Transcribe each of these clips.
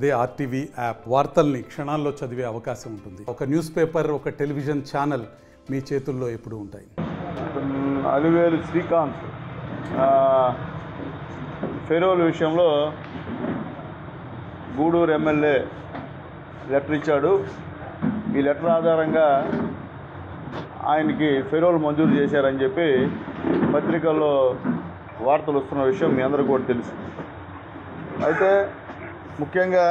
అదే RTV app వార్తల్ని క్షణాల్లో చదివే అవకాశం ఉంటుంది. ఒక న్యూస్ పేపర్, ఒక టెలివిజన్ ఛానల్ మీ చేతుల్లో ఎప్పుడూ ఉంటాయి. అలివేలు శ్రీకాంత్ ఫెరోల్ విషయంలో గూడూరు ఎమ్మెల్యే లెటర్ ఇచ్చాడు. ఈ లెటర్ ఆధారంగా ఆయనకి ఫెరోల్ మంజూరు చేశారని చెప్పి పత్రికల్లో వార్తలు వస్తున్న విషయం మీ అందరికీ కూడా తెలుసు. అయితే ముఖ్యంగా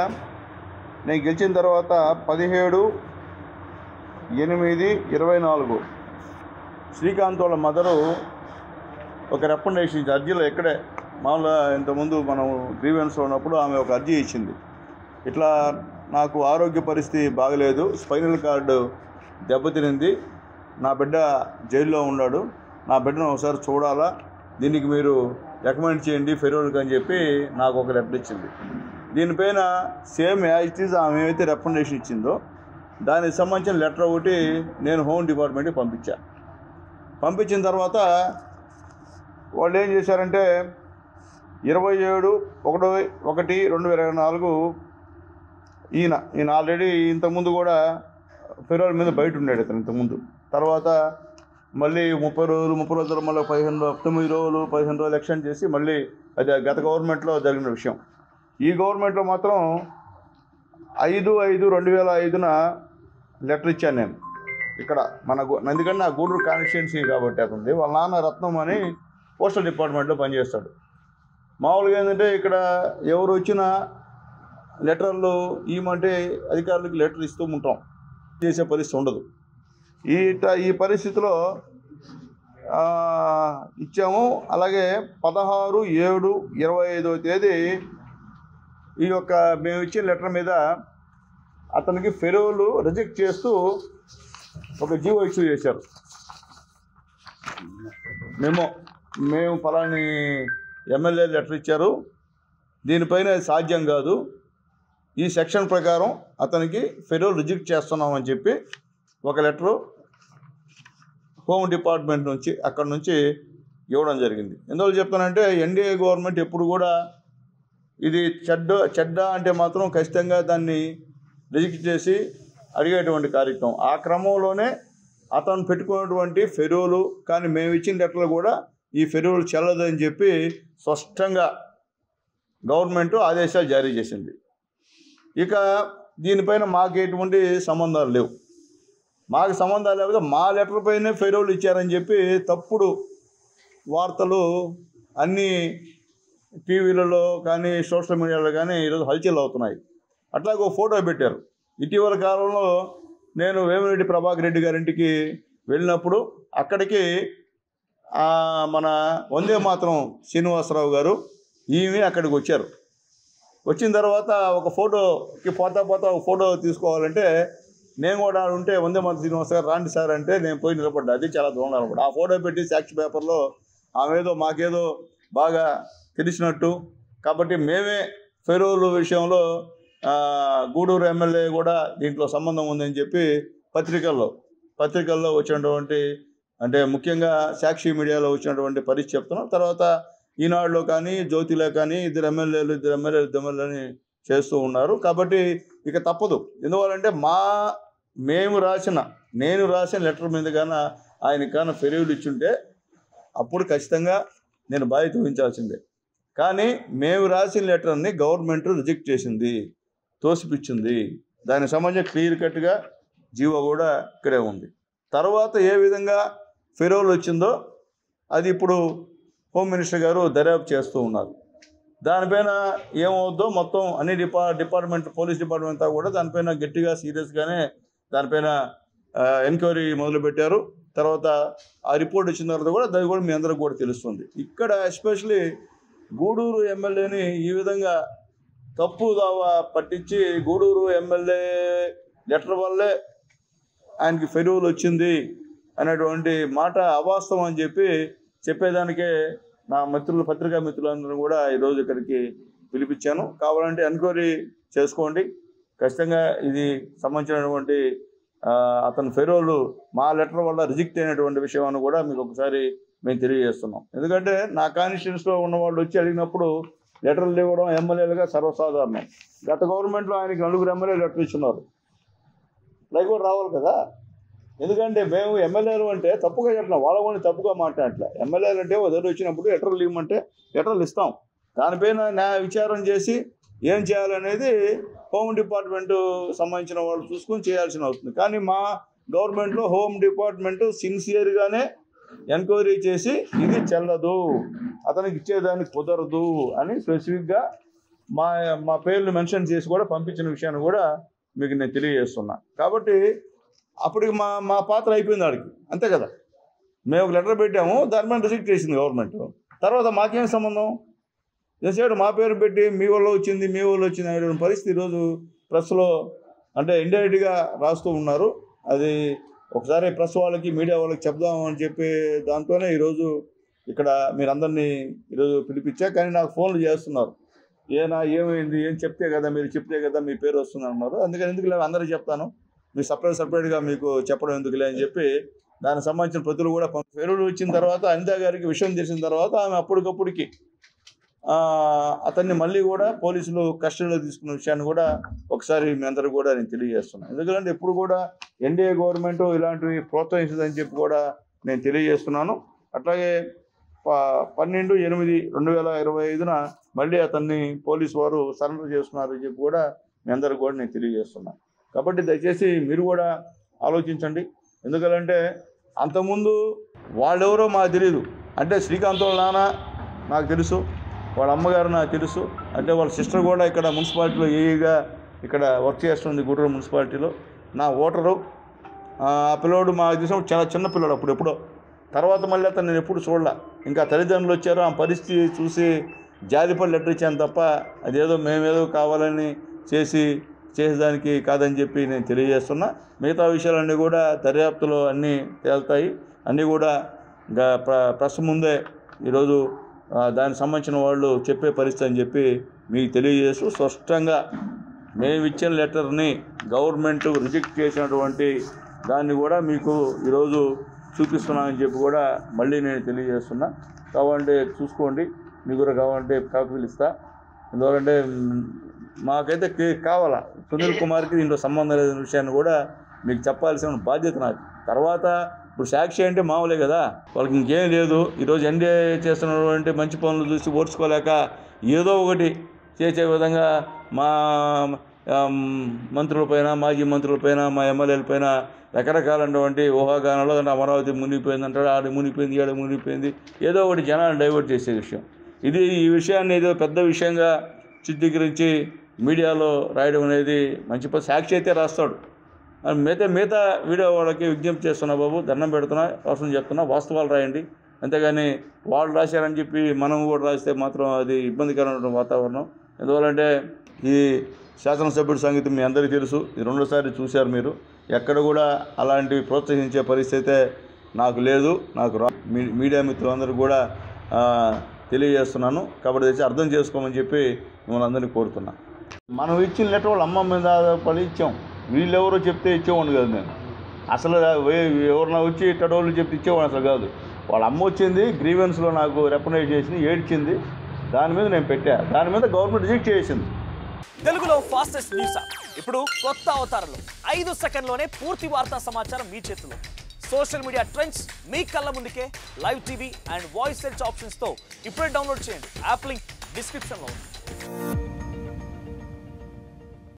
నేను గెలిచిన తర్వాత 17/8/24 శ్రీకాంత్ వాళ్ళ మదరు ఒక రికమెండేషన్ ఇచ్చి అర్జీలో ఇక్కడే మామూలుగా ఇంతకుముందు మనం గ్రీవెన్స్లో ఉన్నప్పుడు ఆమె ఒక అర్జీ ఇచ్చింది. ఇట్లా నాకు ఆరోగ్య పరిస్థితి బాగలేదు, స్పైనల్ కార్డు దెబ్బతినింది, నా బిడ్డ జైల్లో ఉన్నాడు, నా బిడ్డను ఒకసారి చూడాలా, దీనికి మీరు రికమెండ్ చేయండి ఫెరోల్కి అని చెప్పి నాకు ఒక లెటర్ ఇచ్చింది. దీనిపైన సేమ్ యాజ్ ఇట్ ఈజ్ ఆమె ఏమైతే రికమెండేషన్ ఇచ్చిందో దానికి సంబంధించిన లెటర్ ఒకటి నేను హోమ్ డిపార్ట్మెంట్కి పంపించిన తర్వాత వాళ్ళు ఏం చేశారంటే 27/1/2024 ఈయన ఆల్రెడీ ఇంతకుముందు కూడా ఫెరోల్ మీద బయట ఉన్నాడు ఇతను ఇంతకుముందు. తర్వాత మళ్ళీ 30 రోజులు మళ్ళీ 9 రోజులు 15 రోజులు ఎక్స్టెండ్ చేసి మళ్ళీ అది గత గవర్నమెంట్లో జరిగిన విషయం. ఈ గవర్నమెంట్లో మాత్రం 5/5/2005 లెటర్ ఇచ్చాను నేను. ఇక్కడ ఎందుకంటే నా గూడూరు కాన్స్టిట్యున్సీ కాబట్టి అతనిది, వాళ్ళ నాన్న రత్నం అని పోస్టల్ డిపార్ట్మెంట్లో పనిచేస్తాడు. మామూలుగా ఏంటంటే ఇక్కడ ఎవరు వచ్చినా లెటర్లు ఇవ్వమంటే అధికారులకు లెటర్ ఇస్తూ ఉంటాం, చేసే పరిస్థితి ఉండదు. ఈ పరిస్థితిలో ఇచ్చాము. అలాగే 16/7/25 ఈ యొక్క మేము ఇచ్చిన లెటర్ మీద అతనికి ఫెరోలు రిజెక్ట్ చేస్తూ ఒక జీవో ఇష్యూ చేశారు. మేము ఫలాని ఎమ్మెల్యే లెటర్ ఇచ్చారు, దీనిపైన సాధ్యం కాదు, ఈ సెక్షన్ ప్రకారం అతనికి ఫెరోల్ రిజెక్ట్ చేస్తున్నామని చెప్పి ఒక లెటరు హోమ్ డిపార్ట్మెంట్ నుంచి అక్కడ నుంచి ఇవ్వడం జరిగింది. ఎందువల్ల చెప్తానంటే ఎన్డీఏ గవర్నమెంట్ ఎప్పుడు కూడా ఇది చెడ్డ అంటే మాత్రం ఖచ్చితంగా దాన్ని రిజెక్ట్ చేసి అడిగేటువంటి కార్యక్రమం. ఆ క్రమంలోనే అతను పెట్టుకున్నటువంటి ఫెరోలు కానీ మేము ఇచ్చిన లెటర్లు కూడా ఈ ఫెరోలు చెల్లదని చెప్పి స్పష్టంగా గవర్నమెంట్ ఆదేశాలు జారీ చేసింది. ఇక దీనిపైన మాకు ఎటువంటి సంబంధాలు లేవు. మాకు సంబంధాలు లేకపోతే మా లెటర్ పైనే ఫెరోలు ఇచ్చారని చెప్పి తప్పుడు వార్తలు అన్నీ టీవీలలో కానీ సోషల్ మీడియాలో కానీ ఈరోజు హల్చల్ అవుతున్నాయి. అట్లాగే ఒక ఫోటో పెట్టారు. ఇటీవల కాలంలో నేను వేమిరెడ్డి ప్రభాకర్ రెడ్డి గారింటికి వెళ్ళినప్పుడు అక్కడికి మన వందే మాతరం శ్రీనివాసరావు గారు ఈమె అక్కడికి వచ్చారు. వచ్చిన తర్వాత ఒక ఫోటోకి పోతా ఒక ఫోటో తీసుకోవాలంటే నేను కూడా ఉంటే వందే మాతరం శ్రీనివాస గారు రాండి సార్ అంటే నేను పోయి నిలబడ్డా. అది చాలా దూరం అనమాట. ఆ ఫోటో పెట్టి సాక్షి పేపర్లో ఆమెదో మాకేదో బాగా తెలిసినట్టు, కాబట్టి మేమే ఫెరోలు విషయంలో గూడూరు ఎమ్మెల్యే కూడా దీంట్లో సంబంధం ఉందని చెప్పి పత్రికల్లో వచ్చినటువంటి అంటే ముఖ్యంగా సాక్షి మీడియాలో వచ్చినటువంటి పరిస్థితి చెప్తున్నాం. తర్వాత ఈనాడులో కానీ జ్యోతిలో కానీ ఇద్దరు ఎమ్మెల్యేలని చేస్తూ ఉన్నారు. కాబట్టి ఇక తప్పదు. ఎందువల్లంటే నేను రాసిన లెటర్ మీద కానీ ఆయనకన్నా ఫెరోలు ఇచ్చుంటే అప్పుడు ఖచ్చితంగా నేను బాధ్యత వహించాల్సిందే. కానీ మేము రాసిన లెటర్ని గవర్నమెంట్ రిజెక్ట్ చేసింది, తోసిపిచ్చింది. దానికి సంబంధించి క్లియర్ కట్గా జీవో కూడా ఇక్కడే ఉంది. తర్వాత ఏ విధంగా ఫెరోల్ వచ్చిందో అది ఇప్పుడు హోమ్ మినిస్టర్ గారు దర్యాప్తు చేస్తూ ఉన్నారు. దానిపైన ఏమవుద్దో మొత్తం అన్ని డిపార్ట్మెంట్ పోలీస్ డిపార్ట్మెంట్ అంతా కూడా దానిపైన గట్టిగా సీరియస్గానే దానిపైన ఎంక్వైరీ మొదలుపెట్టారు. తర్వాత ఆ రిపోర్ట్ వచ్చిన తర్వాత కూడా దాని కూడా మీ అందరికి కూడా తెలుస్తుంది. ఇక్కడ ఎస్పెషలీ గూడూరు ఎమ్మెల్యేని ఈ విధంగా తప్పు దావా పట్టించి గూడూరు ఎమ్మెల్యే లెటర్ వల్లే ఆయనకి ఫెరోల్ వచ్చింది అనేటువంటి మాట అవాస్తవం అని చెప్పేదానికే నా పత్రికా మిత్రులందరూ కూడా ఈరోజు ఇక్కడికి పిలిపించాను. కావాలంటే ఎంక్వైరీ చేసుకోండి. ఖచ్చితంగా ఇది సంబంధించినటువంటి అతను ఫెరోలు మా లెటర్ వల్ల రిజెక్ట్ అయినటువంటి విషయం అని కూడా మీకు ఒకసారి మేము తెలియజేస్తున్నాం. ఎందుకంటే నా కాన్స్టిట్యున్సీలో ఉన్న వాళ్ళు వచ్చి అడిగినప్పుడు లెటర్లు ఇవ్వడం ఎమ్మెల్యేలుగా సర్వసాధారణం. గత గవర్నమెంట్లో ఆయనకి 4 ఎమ్మెల్యేలు లెటర్ ఇస్తున్నారు. లైక్ కూడా రావాలి కదా. ఎందుకంటే మేము ఎమ్మెల్యేలు అంటే తప్పుగా చెప్పినాం, వాళ్ళ కూడా తప్పుగా మాట్లాడట్లే. ఎమ్మెల్యేలు అంటే వదిలి వచ్చినప్పుడు లెటర్లు ఇవ్వమంటే లెటర్లు ఇస్తాం. దానిపైన న్యాయ విచారం చేసి ఏం చేయాలనేది హోమ్ డిపార్ట్మెంటు సంబంధించిన వాళ్ళు చూసుకొని చేయాల్సిన అవుతుంది. కానీ మా గవర్నమెంట్లో హోమ్ డిపార్ట్మెంటు సిన్సియర్గానే ఎంక్వైరీ చేసి ఇది చెల్లదు, అతనికి ఇచ్చేదానికి కుదరదు అని స్పెసిఫిక్గా మా పేర్లు మెన్షన్ చేసి కూడా పంపించిన విషయాన్ని కూడా మీకు నేను తెలియజేస్తున్నా. కాబట్టి అప్పటికి మా పాత్ర అయిపోయింది వాడికి, అంతే కదా. మేము ఒక లెటర్ పెట్టాము, దాని మీద రిజెక్ట్ చేసింది గవర్నమెంట్. తర్వాత మాకేం సంబంధం? చేసాడు మా పేరు పెట్టి మీ వల్ల వచ్చింది అనే పరిస్థితి ఈరోజు ప్రెస్లో అంటే ఇండైరెక్ట్గా రాస్తూ ఉన్నారు. అది ఒకసారి ప్రెస్ వాళ్ళకి మీడియా వాళ్ళకి చెప్దామని చెప్పి దాంతోనే ఈరోజు ఇక్కడ మీరందరినీ ఈరోజు పిలిపించా. కానీ నాకు ఫోన్లు చేస్తున్నారు, ఏమైంది, ఏం చెప్తే కదా మీరు చెప్తే కదా మీ పేరు వస్తుంది అన్నారు. అందుకని ఎందుకులే అందరూ చెప్తాను, మీరు సపరేట్గా మీకు చెప్పడం ఎందుకులే అని చెప్పి దానికి సంబంధించిన ప్రతులు కూడా పేరుడు వచ్చిన తర్వాత అనితా గారికి విషయం తెలిసిన తర్వాత ఆమె అప్పటికప్పుడుకి అతన్ని మళ్ళీ కూడా పోలీసులు కస్టడీలో తీసుకున్న విషయాన్ని కూడా ఒకసారి మీ అందరూ కూడా నేను తెలియజేస్తున్నాను. ఎందుకంటే ఎప్పుడు కూడా ఎన్డీఏ గవర్నమెంట్ ఇలాంటివి ప్రోత్సహించదని చెప్పి కూడా నేను తెలియజేస్తున్నాను. అట్లాగే 12/8/2025 మళ్ళీ అతన్ని పోలీసు వారు సరెండర్ చేస్తున్నారని చెప్పి కూడా మీ అందరూ కూడా నేను తెలియజేస్తున్నాను. కాబట్టి దయచేసి మీరు కూడా ఆలోచించండి. ఎందుకంటే అంతకుముందు వాళ్ళెవరో మాకు తెలియదు. అంటే శ్రీకాంత్ వాళ్ళ నాన్న నాకు తెలుసు, వాళ్ళ అమ్మగారు నాకు తెలుసు. అంటే వాళ్ళ సిస్టర్ కూడా ఇక్కడ మున్సిపాలిటీలో ఏఈగా ఇక్కడ వర్క్ చేస్తుంది గుంటూరు మున్సిపాలిటీలో. నా ఓటరు ఆ పిల్లోడు మాకు తెలిసిన చాలా చిన్న పిల్లోడు అప్పుడెప్పుడో. తర్వాత మళ్ళీ అతను నేను ఎప్పుడు చూడలే. ఇంకా తల్లిదండ్రులు వచ్చారు, ఆ పరిస్థితి చూసి జాలిపడి లెటర్ ఇచ్చాను తప్ప అదేదో మేమేదో కావాలని చేసేదానికి కాదని చెప్పి నేను తెలియజేస్తున్నా. మిగతా విషయాలన్నీ కూడా దర్యాప్తులో అన్నీ తేలుతాయి. అన్నీ కూడా ప్రెస్ ముందే ఈరోజు దానికి సంబంధించిన వాళ్ళు చెప్పే పరిస్థితి అని చెప్పి మీకు తెలియజేస్తూ స్పష్టంగా మేము ఇచ్చిన లెటర్ని గవర్నమెంట్ రిజెక్ట్ చేసినటువంటి దాన్ని కూడా మీకు ఈరోజు చూపిస్తున్నానని చెప్పి కూడా మళ్ళీ నేను తెలియజేస్తున్నా. కావాలంటే చూసుకోండి, మీకు కూడా కావాలంటే కాపీలు ఇస్తా. ఎందుకంటే మాకైతే కావాలా సునీల్ కుమార్కి దీంట్లో సంబంధం లేని విషయాన్ని కూడా మీకు చెప్పాల్సిన బాధ్యత నాకు. తర్వాత ఇప్పుడు సాక్షి అంటే మామూలే కదా, వాళ్ళకి ఇంకేం లేదు. ఈరోజు ఎన్డీఏ చేస్తున్నటువంటి మంచి పనులు చూసి ఓర్చుకోలేక ఏదో ఒకటి చేసే విధంగా మా మంత్రులపైన, మాజీ మంత్రులపైన, మా ఎమ్మెల్యేలపైన రకరకాలైనటువంటి ఊహాగానాలు. అంటే అమరావతి మునిగిపోయింది అంటాడు, ఆడ మునిగిపోయింది, ఈడ మునిగిపోయింది, ఏదో ఒకటి జనాన్ని డైవర్ట్ చేసే విషయం ఇది. ఈ విషయాన్ని ఏదో పెద్ద విషయంగా చిత్రీకరించి మీడియాలో రాయడం అనేది మంచి పని. సాక్షి అయితే రాస్తాడు, మిగతా వీడియో వాళ్ళకి విజ్ఞప్తి చేస్తున్నా, బాబు దండం పెడుతున్నా, అవసరం చెప్తున్నా, వాస్తవాలు రాయండి. అంతేగాని వాళ్ళు రాశారని చెప్పి మనం కూడా రాస్తే మాత్రం అది ఇబ్బందికరమైన వాతావరణం. ఎందువల్లంటే ఈ శాసనసభ్యుడి సంగతి మీ అందరికీ తెలుసు, ఇది 2సారి చూశారు మీరు. ఎక్కడ కూడా అలాంటివి ప్రోత్సహించే పరిస్థితి అయితే నాకు లేదు. నాకు మీడియా మిత్రులందరూ కూడా తెలియజేస్తున్నాను. కాబట్టి తెచ్చి అర్థం చేసుకోమని చెప్పి మిమ్మల్ని అందరినీ కోరుతున్నా. మనం ఇచ్చిన లెటర్ వాళ్ళ అమ్మ మీద పడి ఇచ్చాం. వీళ్ళెవరో చెప్తే ఇచ్చేవాడిని కాదు నేను. అసలు ఎవరన్నా వచ్చి ఇట్టడోళ్ళు చెప్తే ఇచ్చేవాడిని అసలు కాదు. వాళ్ళ అమ్మ వచ్చింది, గ్రీవెన్స్లో నాకు రిప్రజెంట్ చేసింది, ఏడ్చింది. దాని మీద నేను పెట్టా, దాని మీద గవర్నమెంట్ రిజెక్ట్ చేసింది. తెలుగులో ఫాస్టెస్ట్ న్యూస్ ఇప్పుడు కొత్త అవతారంలో 5 సెకండ్లోనే పూర్తి వార్తా సమాచారం మీ చేతిలో. సోషల్ మీడియా ట్రెండ్స్ మీ కళ్ళ ముందుకే live TV and voice search ఆప్షన్స్తో ఇప్పుడే డౌన్లోడ్ చేయండి. యాప్ లింక్ డిస్క్రిప్షన్లో ఉంది.